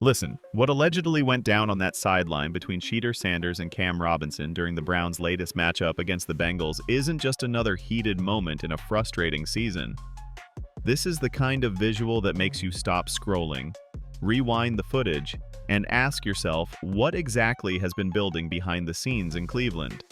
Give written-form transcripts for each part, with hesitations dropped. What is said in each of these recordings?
Listen, what allegedly went down on that sideline between Shedeur Sanders and Cam Robinson during the Browns' latest matchup against the Bengals isn't just another heated moment in a frustrating season. This is the kind of visual that makes you stop scrolling, rewind the footage, and ask yourself what exactly has been building behind the scenes in Cleveland.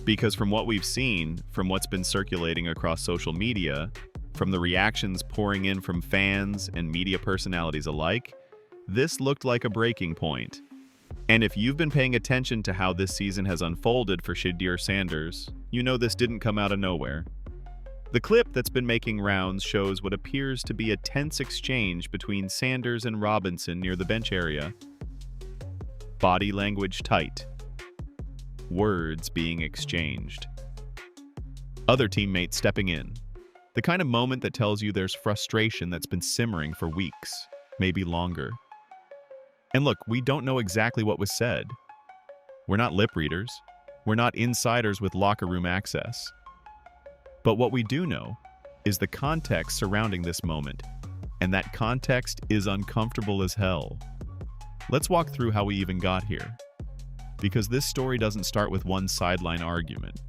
Because from what we've seen, from what's been circulating across social media, from the reactions pouring in from fans and media personalities alike, this looked like a breaking point. And if you've been paying attention to how this season has unfolded for Shedeur Sanders, you know this didn't come out of nowhere. The clip that's been making rounds shows what appears to be a tense exchange between Sanders and Robinson near the bench area. Body language tight. Words being exchanged. Other teammates stepping in. The kind of moment that tells you there's frustration that's been simmering for weeks, maybe longer. And look, we don't know exactly what was said. We're not lip readers. We're not insiders with locker room access. But what we do know is the context surrounding this moment, and that context is uncomfortable as hell. Let's walk through how we even got here. Because this story doesn't start with one sideline argument.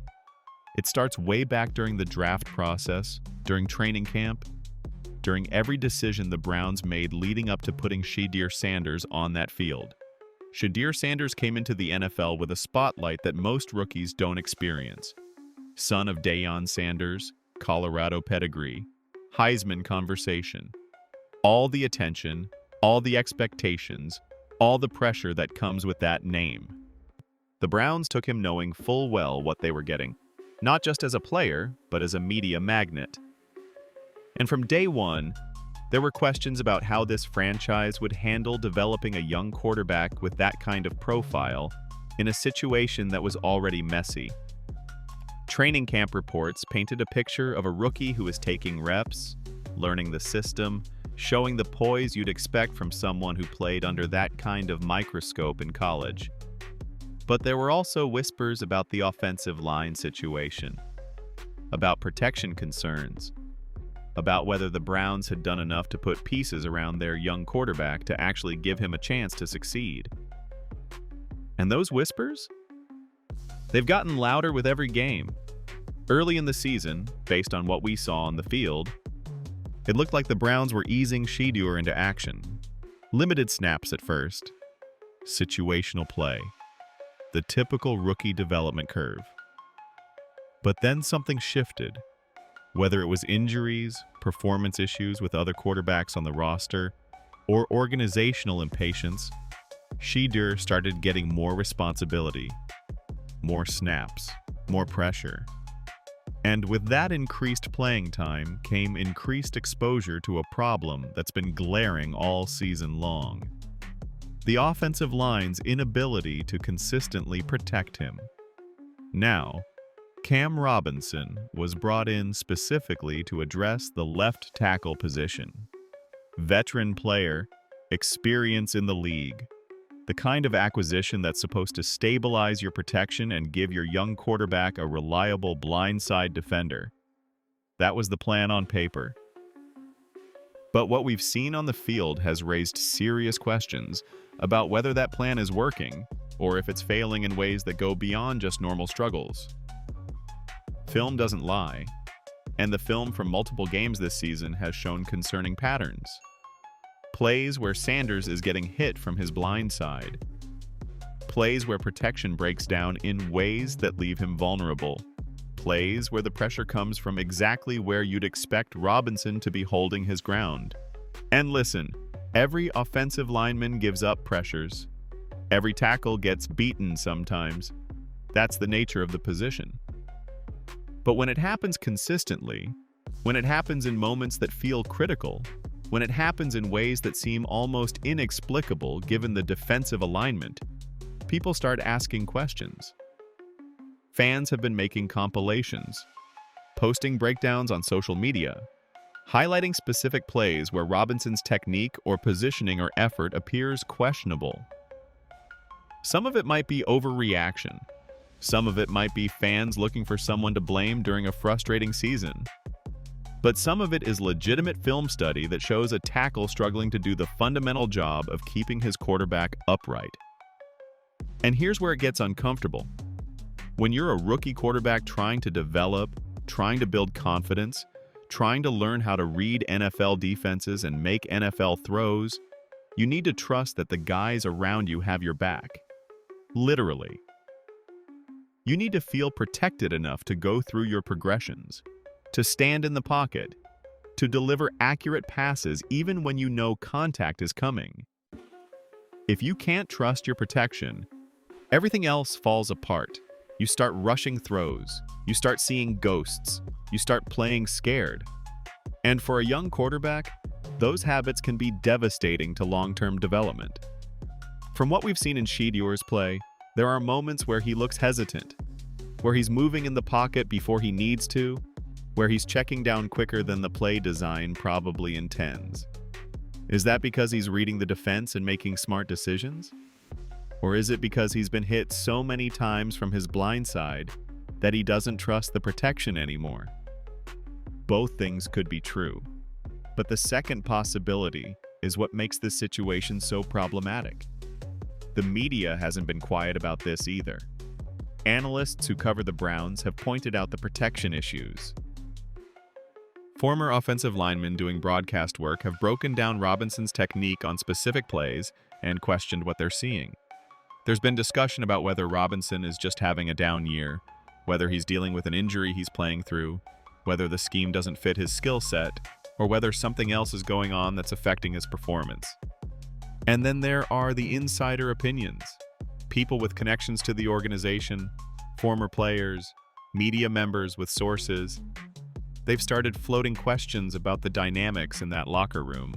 It starts way back during the draft process, during training camp, during every decision the Browns made leading up to putting Shedeur Sanders on that field. Shedeur Sanders came into the NFL with a spotlight that most rookies don't experience. Son of Deion Sanders, Colorado pedigree, Heisman conversation. All the attention, all the expectations, all the pressure that comes with that name. The Browns took him knowing full well what they were getting, not just as a player, but as a media magnet. And from day one, there were questions about how this franchise would handle developing a young quarterback with that kind of profile in a situation that was already messy. Training camp reports painted a picture of a rookie who was taking reps, learning the system, showing the poise you'd expect from someone who played under that kind of microscope in college. But there were also whispers about the offensive line situation, about protection concerns, about whether the Browns had done enough to put pieces around their young quarterback to actually give him a chance to succeed. And those whispers? They've gotten louder with every game. Early in the season, based on what we saw on the field, it looked like the Browns were easing Shedeur into action. Limited snaps at first. Situational play. The typical rookie development curve. But then something shifted. Whether it was injuries, performance issues with other quarterbacks on the roster, or organizational impatience, Shedeur started getting more responsibility, more snaps, more pressure. And with that increased playing time came increased exposure to a problem that's been glaring all season long. The offensive line's inability to consistently protect him. Now, Cam Robinson was brought in specifically to address the left tackle position. Veteran player, experience in the league. The kind of acquisition that's supposed to stabilize your protection and give your young quarterback a reliable blindside defender. That was the plan on paper. But what we've seen on the field has raised serious questions about whether that plan is working, or if it's failing in ways that go beyond just normal struggles. Film doesn't lie, and the film from multiple games this season has shown concerning patterns. Plays where Sanders is getting hit from his blind side. Plays where protection breaks down in ways that leave him vulnerable. Plays where the pressure comes from exactly where you'd expect Robinson to be holding his ground. And listen, every offensive lineman gives up pressures. Every tackle gets beaten sometimes. That's the nature of the position. But when it happens consistently, when it happens in moments that feel critical, when it happens in ways that seem almost inexplicable given the defensive alignment, people start asking questions. Fans have been making compilations, posting breakdowns on social media, highlighting specific plays where Robinson's technique or positioning or effort appears questionable. Some of it might be overreaction. Some of it might be fans looking for someone to blame during a frustrating season. But some of it is legitimate film study that shows a tackle struggling to do the fundamental job of keeping his quarterback upright. And here's where it gets uncomfortable. When you're a rookie quarterback trying to develop, trying to build confidence, trying to learn how to read NFL defenses and make NFL throws, you need to trust that the guys around you have your back. Literally. You need to feel protected enough to go through your progressions, to stand in the pocket, to deliver accurate passes even when you know contact is coming. If you can't trust your protection, everything else falls apart. You start rushing throws, you start seeing ghosts, you start playing scared. And for a young quarterback, those habits can be devastating to long-term development. From what we've seen in Shedeur's play, there are moments where he looks hesitant, where he's moving in the pocket before he needs to, where he's checking down quicker than the play design probably intends. Is that because he's reading the defense and making smart decisions? Or is it because he's been hit so many times from his blind side that he doesn't trust the protection anymore? Both things could be true. But the second possibility is what makes this situation so problematic. The media hasn't been quiet about this either. Analysts who cover the Browns have pointed out the protection issues. Former offensive linemen doing broadcast work have broken down Robinson's technique on specific plays and questioned what they're seeing. There's been discussion about whether Robinson is just having a down year, whether he's dealing with an injury he's playing through, whether the scheme doesn't fit his skill set, or whether something else is going on that's affecting his performance. And then there are the insider opinions. People with connections to the organization, former players, media members with sources. They've started floating questions about the dynamics in that locker room,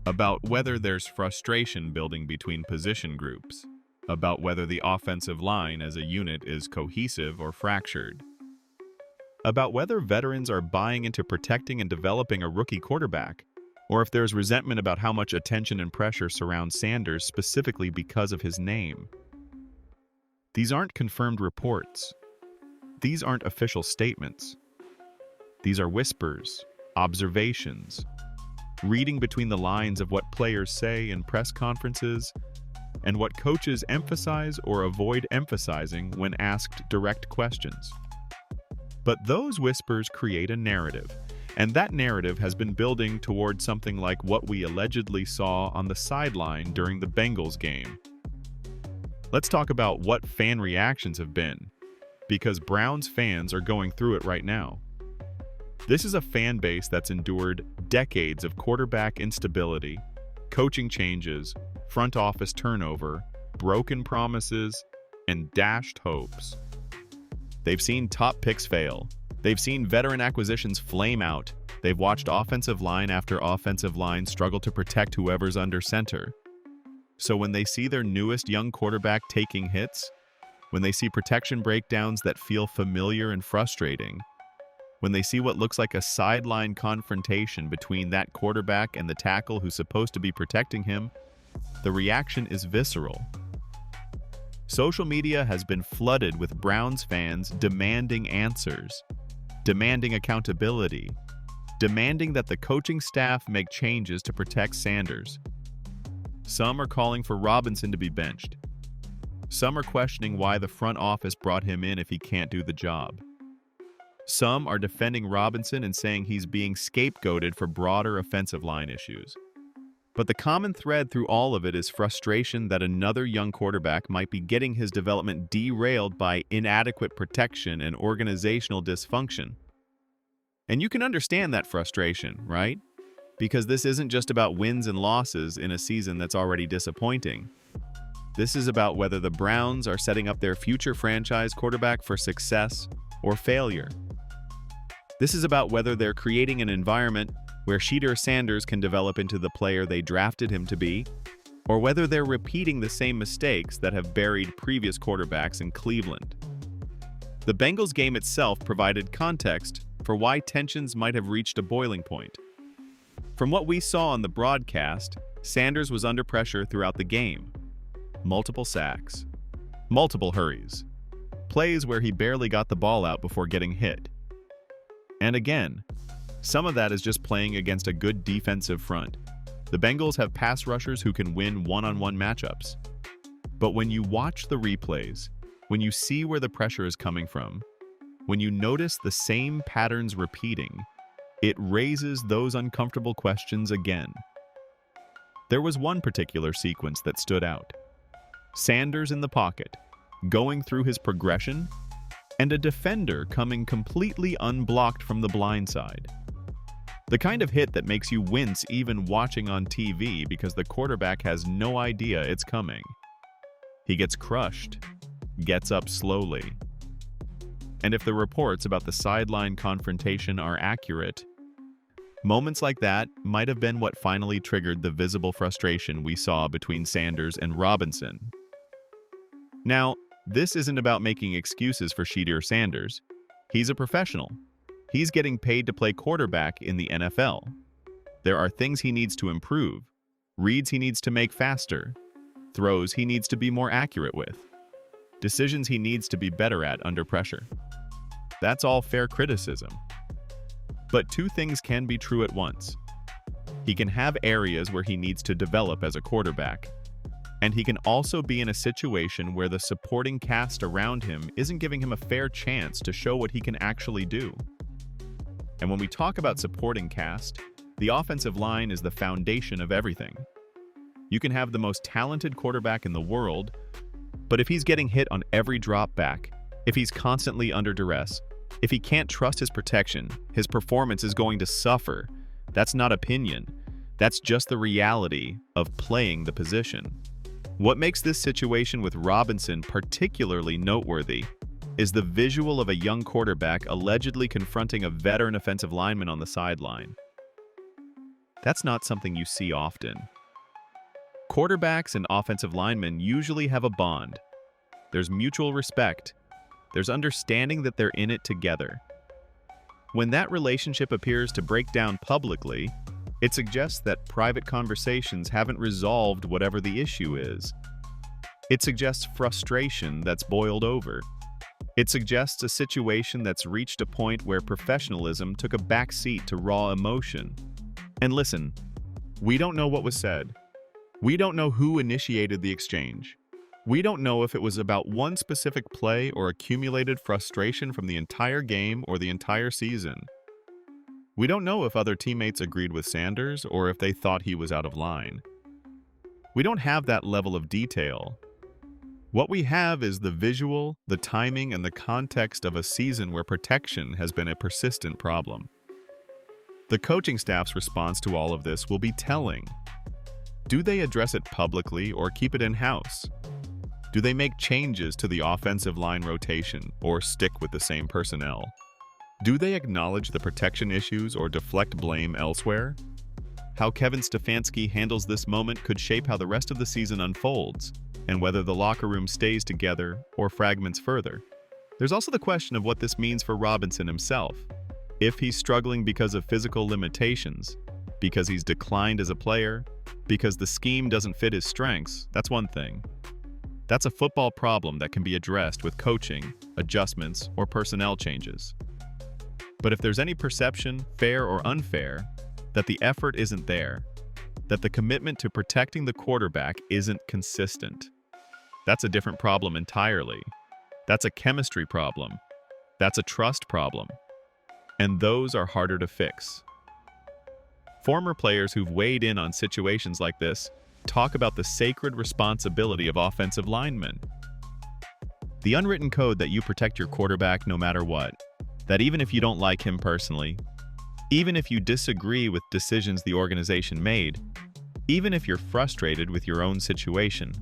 about whether there's frustration building between position groups, about whether the offensive line as a unit is cohesive or fractured, about whether veterans are buying into protecting and developing a rookie quarterback, or if there's resentment about how much attention and pressure surrounds Sanders specifically because of his name. These aren't confirmed reports. These aren't official statements. These are whispers, observations, reading between the lines of what players say in press conferences and what coaches emphasize or avoid emphasizing when asked direct questions. But those whispers create a narrative, and that narrative has been building toward something like what we allegedly saw on the sideline during the Bengals game. Let's talk about what fan reactions have been, because Browns fans are going through it right now. This is a fan base that's endured decades of quarterback instability, coaching changes, front office turnover, broken promises, and dashed hopes. They've seen top picks fail. They've seen veteran acquisitions flame out. They've watched offensive line after offensive line struggle to protect whoever's under center. So when they see their newest young quarterback taking hits, when they see protection breakdowns that feel familiar and frustrating, when they see what looks like a sideline confrontation between that quarterback and the tackle who's supposed to be protecting him, the reaction is visceral. Social media has been flooded with Browns fans demanding answers, demanding accountability, demanding that the coaching staff make changes to protect Sanders. Some are calling for Robinson to be benched. Some are questioning why the front office brought him in if he can't do the job. Some are defending Robinson and saying he's being scapegoated for broader offensive line issues. But the common thread through all of it is frustration that another young quarterback might be getting his development derailed by inadequate protection and organizational dysfunction. And you can understand that frustration, right? Because this isn't just about wins and losses in a season that's already disappointing. This is about whether the Browns are setting up their future franchise quarterback for success or failure. This is about whether they're creating an environment where Shedeur Sanders can develop into the player they drafted him to be, or whether they're repeating the same mistakes that have buried previous quarterbacks in Cleveland. The Bengals game itself provided context for why tensions might have reached a boiling point. From what we saw on the broadcast, Sanders was under pressure throughout the game. Multiple sacks, multiple hurries, plays where he barely got the ball out before getting hit. And again, Some of that is just playing against a good defensive front. The Bengals have pass rushers who can win one-on-one matchups. But when you watch the replays, when you see where the pressure is coming from, when you notice the same patterns repeating, it raises those uncomfortable questions again. There was one particular sequence that stood out. Sanders in the pocket, going through his progression, and a defender coming completely unblocked from the blind side. The kind of hit that makes you wince even watching on TV because the quarterback has no idea it's coming. He gets crushed, gets up slowly. And if the reports about the sideline confrontation are accurate, moments like that might have been what finally triggered the visible frustration we saw between Sanders and Robinson. Now, this isn't about making excuses for Shedeur Sanders. He's a professional. He's getting paid to play quarterback in the NFL. There are things he needs to improve, reads he needs to make faster, throws he needs to be more accurate with, decisions he needs to be better at under pressure. That's all fair criticism. But two things can be true at once. He can have areas where he needs to develop as a quarterback, and he can also be in a situation where the supporting cast around him isn't giving him a fair chance to show what he can actually do. And when we talk about supporting cast, the offensive line is the foundation of everything. You can have the most talented quarterback in the world, but if he's getting hit on every drop back, if he's constantly under duress, if he can't trust his protection, his performance is going to suffer. That's not opinion. That's just the reality of playing the position. What makes this situation with Robinson particularly noteworthy is the visual of a young quarterback allegedly confronting a veteran offensive lineman on the sideline. That's not something you see often. Quarterbacks and offensive linemen usually have a bond. There's mutual respect. There's understanding that they're in it together. When that relationship appears to break down publicly, it suggests that private conversations haven't resolved whatever the issue is. It suggests frustration that's boiled over. It suggests a situation that's reached a point where professionalism took a backseat to raw emotion. And listen, we don't know what was said. We don't know who initiated the exchange. We don't know if it was about one specific play or accumulated frustration from the entire game or the entire season. We don't know if other teammates agreed with Sanders or if they thought he was out of line. We don't have that level of detail. What we have is the visual, the timing, and the context of a season where protection has been a persistent problem. The coaching staff's response to all of this will be telling. Do they address it publicly or keep it in-house? Do they make changes to the offensive line rotation or stick with the same personnel? Do they acknowledge the protection issues or deflect blame elsewhere? How Kevin Stefanski handles this moment could shape how the rest of the season unfolds, and whether the locker room stays together or fragments further. There's also the question of what this means for Robinson himself. If he's struggling because of physical limitations, because he's declined as a player, because the scheme doesn't fit his strengths, that's one thing. That's a football problem that can be addressed with coaching, adjustments, or personnel changes. But if there's any perception, fair or unfair, that the effort isn't there, that the commitment to protecting the quarterback isn't consistent, that's a different problem entirely. That's a chemistry problem. That's a trust problem. And those are harder to fix. Former players who've weighed in on situations like this talk about the sacred responsibility of offensive linemen. The unwritten code that you protect your quarterback no matter what, that even if you don't like him personally, even if you disagree with decisions the organization made, even if you're frustrated with your own situation,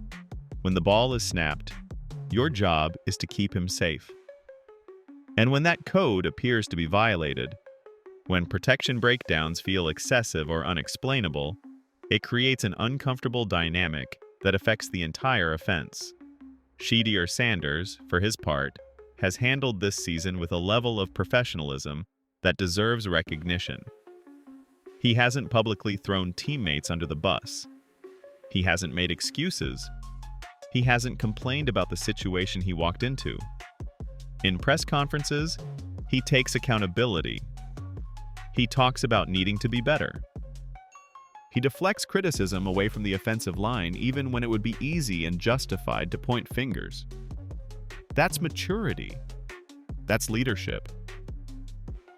when the ball is snapped, your job is to keep him safe. And when that code appears to be violated, when protection breakdowns feel excessive or unexplainable, it creates an uncomfortable dynamic that affects the entire offense. Shedeur Sanders, for his part, has handled this season with a level of professionalism that deserves recognition. He hasn't publicly thrown teammates under the bus. He hasn't made excuses. He hasn't complained about the situation he walked into. In press conferences, he takes accountability. He talks about needing to be better. He deflects criticism away from the offensive line even when it would be easy and justified to point fingers. That's maturity. That's leadership.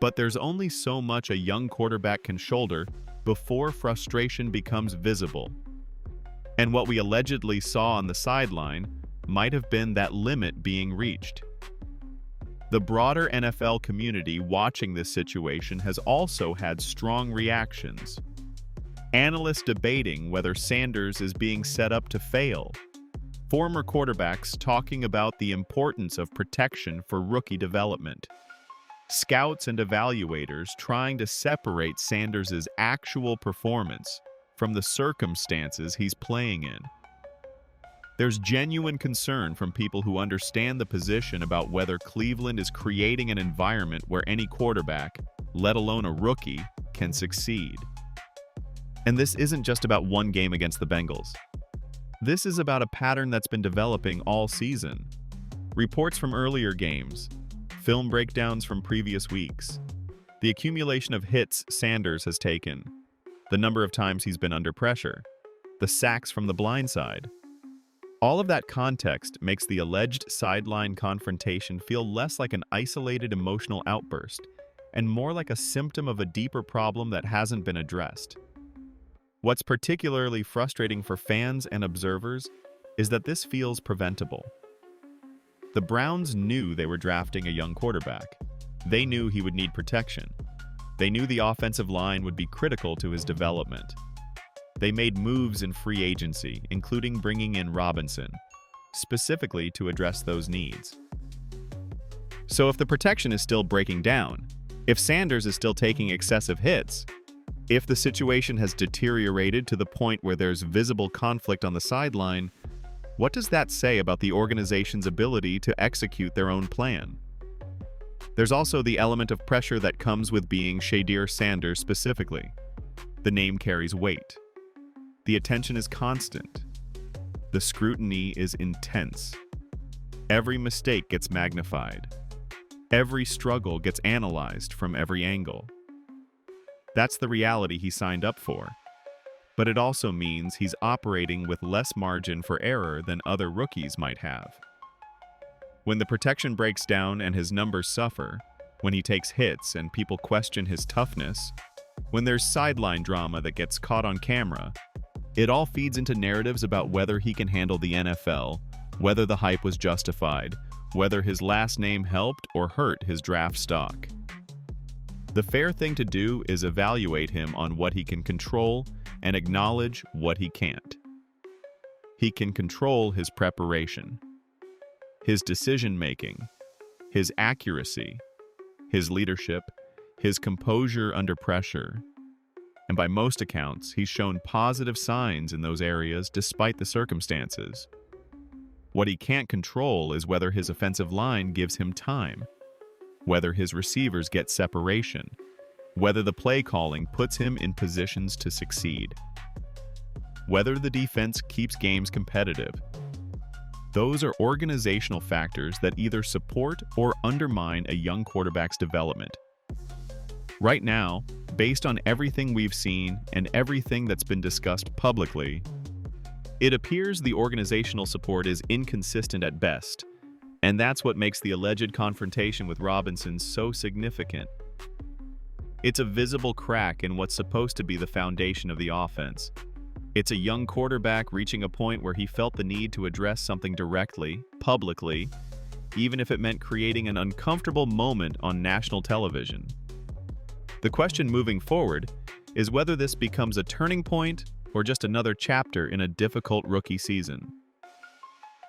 But there's only so much a young quarterback can shoulder before frustration becomes visible. And what we allegedly saw on the sideline might have been that limit being reached. The broader NFL community watching this situation has also had strong reactions. Analysts debating whether Sanders is being set up to fail. Former quarterbacks talking about the importance of protection for rookie development. Scouts and evaluators trying to separate Sanders' actual performance from the circumstances he's playing in. There's genuine concern from people who understand the position about whether Cleveland is creating an environment where any quarterback, let alone a rookie, can succeed. And this isn't just about one game against the Bengals. This is about a pattern that's been developing all season. Reports from earlier games, film breakdowns from previous weeks, the accumulation of hits Sanders has taken, the number of times he's been under pressure, the sacks from the blind side. All of that context makes the alleged sideline confrontation feel less like an isolated emotional outburst and more like a symptom of a deeper problem that hasn't been addressed. What's particularly frustrating for fans and observers is that this feels preventable. The Browns knew they were drafting a young quarterback. They knew he would need protection. They knew the offensive line would be critical to his development. They made moves in free agency, including bringing in Robinson, specifically to address those needs. So if the protection is still breaking down, if Sanders is still taking excessive hits, if the situation has deteriorated to the point where there's visible conflict on the sideline, what does that say about the organization's ability to execute their own plan? There's also the element of pressure that comes with being Shedeur Sanders specifically. The name carries weight. The attention is constant. The scrutiny is intense. Every mistake gets magnified. Every struggle gets analyzed from every angle. That's the reality he signed up for. But it also means he's operating with less margin for error than other rookies might have. When the protection breaks down and his numbers suffer, when he takes hits and people question his toughness, when there's sideline drama that gets caught on camera, it all feeds into narratives about whether he can handle the NFL, whether the hype was justified, whether his last name helped or hurt his draft stock. The fair thing to do is evaluate him on what he can control and acknowledge what he can't. He can control his preparation, his decision-making, his accuracy, his leadership, his composure under pressure. And by most accounts, he's shown positive signs in those areas despite the circumstances. What he can't control is whether his offensive line gives him time, whether his receivers get separation, whether the play calling puts him in positions to succeed, whether the defense keeps games competitive. Those are organizational factors that either support or undermine a young quarterback's development. Right now, based on everything we've seen and everything that's been discussed publicly, it appears the organizational support is inconsistent at best, and that's what makes the alleged confrontation with Robinson so significant. It's a visible crack in what's supposed to be the foundation of the offense. It's a young quarterback reaching a point where he felt the need to address something directly, publicly, even if it meant creating an uncomfortable moment on national television. The question moving forward is whether this becomes a turning point or just another chapter in a difficult rookie season.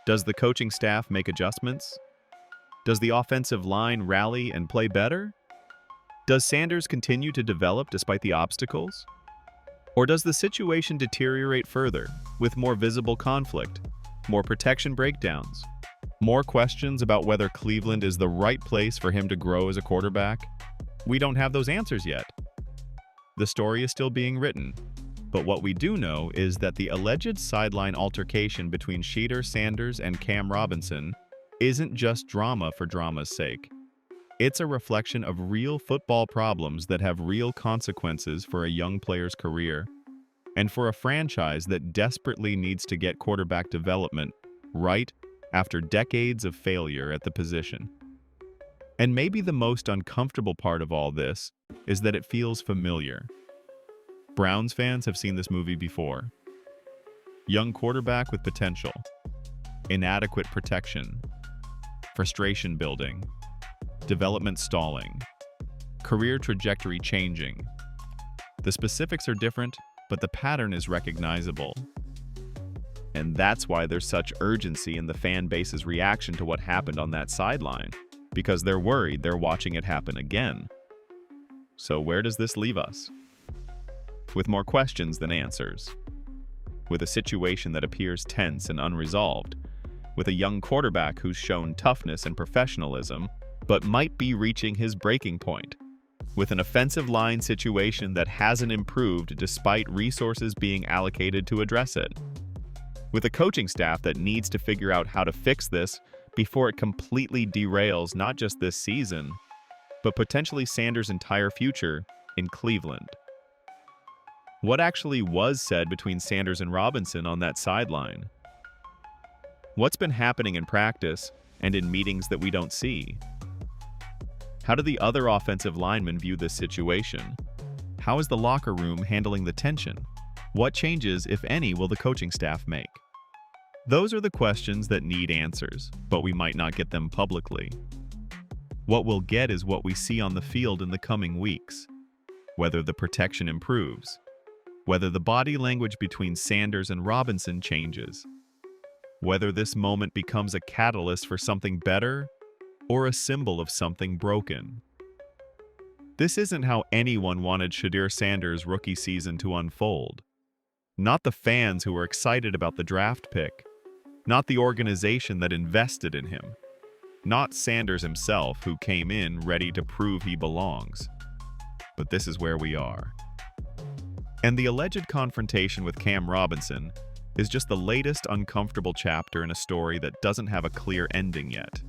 Does the coaching staff make adjustments? Does the offensive line rally and play better? Does Sanders continue to develop despite the obstacles? Or does the situation deteriorate further, with more visible conflict, more protection breakdowns, more questions about whether Cleveland is the right place for him to grow as a quarterback? We don't have those answers yet. The story is still being written, but what we do know is that the alleged sideline altercation between Shedeur Sanders and Cam Robinson isn't just drama for drama's sake. It's a reflection of real football problems that have real consequences for a young player's career, and for a franchise that desperately needs to get quarterback development right after decades of failure at the position. And maybe the most uncomfortable part of all this is that it feels familiar. Browns fans have seen this movie before. Young quarterback with potential, inadequate protection, frustration building, development stalling, career trajectory changing. The specifics are different, but the pattern is recognizable. And that's why there's such urgency in the fan base's reaction to what happened on that sideline, because they're worried they're watching it happen again. So where does this leave us? With more questions than answers. With a situation that appears tense and unresolved. With a young quarterback who's shown toughness and professionalism, but might be reaching his breaking point. With an offensive line situation that hasn't improved despite resources being allocated to address it. With a coaching staff that needs to figure out how to fix this before it completely derails not just this season, but potentially Sanders' entire future in Cleveland. What actually was said between Sanders and Robinson on that sideline? What's been happening in practice and in meetings that we don't see? How do the other offensive linemen view this situation? How is the locker room handling the tension? What changes, if any, will the coaching staff make? Those are the questions that need answers, but we might not get them publicly. What we'll get is what we see on the field in the coming weeks. Whether the protection improves. Whether the body language between Sanders and Robinson changes. Whether this moment becomes a catalyst for something better or a symbol of something broken. This isn't how anyone wanted Shedeur Sanders' rookie season to unfold. Not the fans who were excited about the draft pick. Not the organization that invested in him. Not Sanders himself, who came in ready to prove he belongs. But this is where we are. And the alleged confrontation with Cam Robinson is just the latest uncomfortable chapter in a story that doesn't have a clear ending yet.